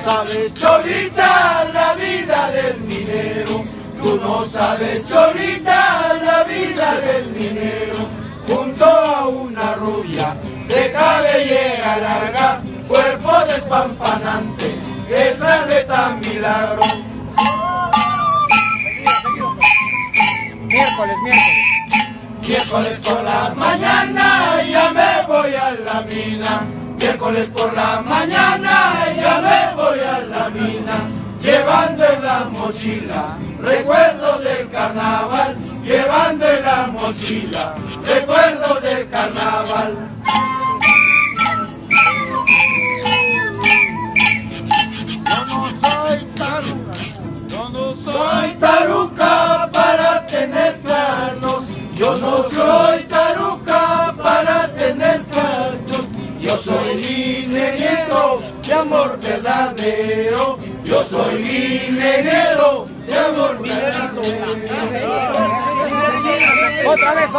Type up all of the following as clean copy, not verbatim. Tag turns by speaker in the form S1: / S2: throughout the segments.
S1: Sabes, Cholita, la vida del minero. Tú no sabes, Cholita, la vida del minero. Junto a una rubia de cabellera larga, cuerpo despampanante, esa de tan milagro. Miércoles por la mañana ya me voy a la mina. Miércoles por la mañana ya me voy a la mina. Llevando en la mochila recuerdos del carnaval. Llevando en la mochila recuerdos del carnaval. Yo no soy taruca para tener carnos. Yo no soy taruca para tener carnos. Yo soy ingeniero de amor verdadero. Yo soy ingeniero de amor verdadero.
S2: Otra vez.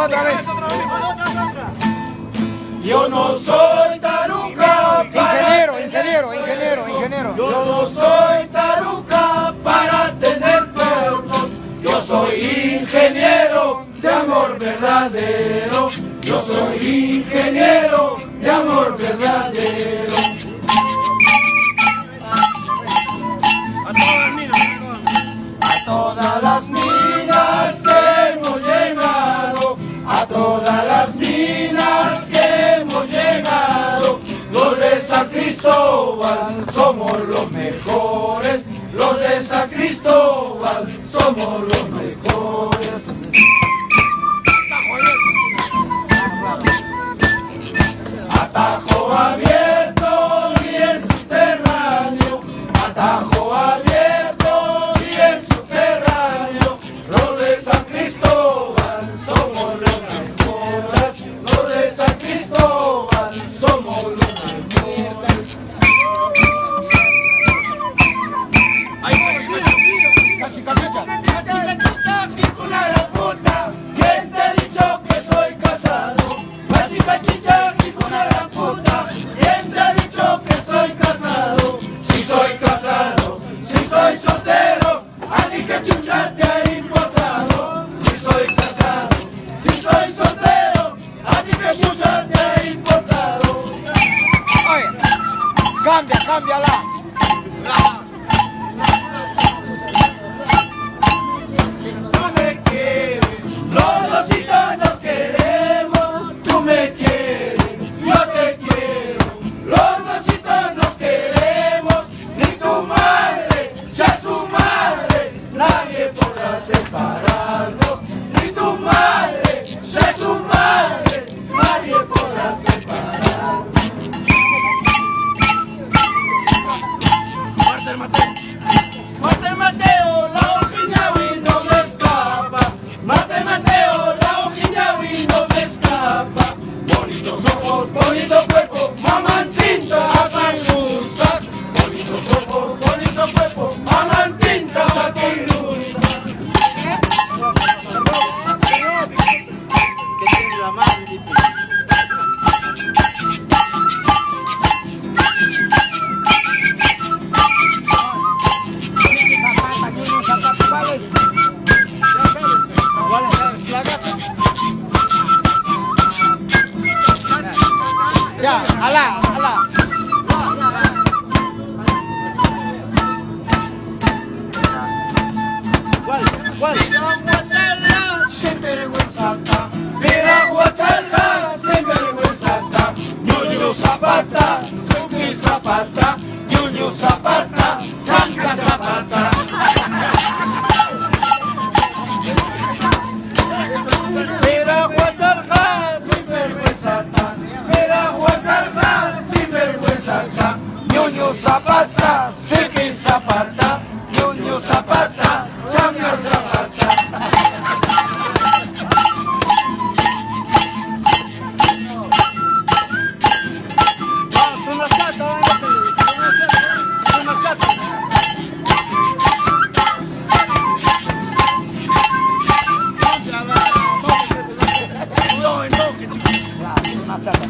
S1: Yo no soy taruca para
S2: Ingeniero.
S1: Yo no soy taruca para tener cuernos. Yo soy ingeniero de amor verdadero. Yo soy ingeniero de amor verdadero. A todas las minas que hemos llegado, a todas las minas que hemos llegado, los de San Cristóbal somos los mejores, los de San Cristóbal somos los mejores. Atajo abierto y el subterráneo, atajo abierto y el subterráneo, los de San Cristóbal somos los mejores, los de San Cristóbal somos los mejores. Una gran puta, ¿quién te ha dicho que soy casado? Cachica, una gran puta, ¿quién te ha dicho que soy casado? Si soy casado, si soy soltero, a ti que chucha te ha importado. Si soy casado, si soy soltero, a ti que chucha te ha importado.
S2: Oye, cámbiala.
S1: Tú me quieres, los dositos nos queremos. Tú me quieres, yo te quiero, los dositos nos queremos. Ni tu madre, ya su madre, nadie podrá separarnos. Ni tu madre, ya su madre, nadie podrá separarnos. Marte Mateo, la Ojinawi no me escapa. Marte Mateo, la Ojinawi no me escapa. Bonitos ojos, bonito cuerpo, mamantinta acairusa. Bonitos ojos, bonito cuerpo, mamantinta acairusa.
S2: Que tiene la madre. Ya, alá. ¿Cuál?
S1: Sin vergüenza, mira guachala, sin vergüenza. Ñuño Zapata, Chucky Zapata, Ñuño Zapata, Chanca Zapata. Mira guachala, sin vergüenza. Mira guachala, sin vergüenza. toque, chico.
S2: Ya, una chata.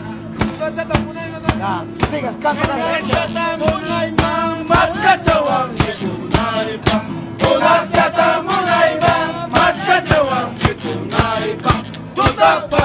S2: Ya, sigas, canta, canta.
S1: Munaiman, Maskachawang, Kitunaipa. Unas chata Munaiman, Maskachawang, Kitunaipa. Tutapa.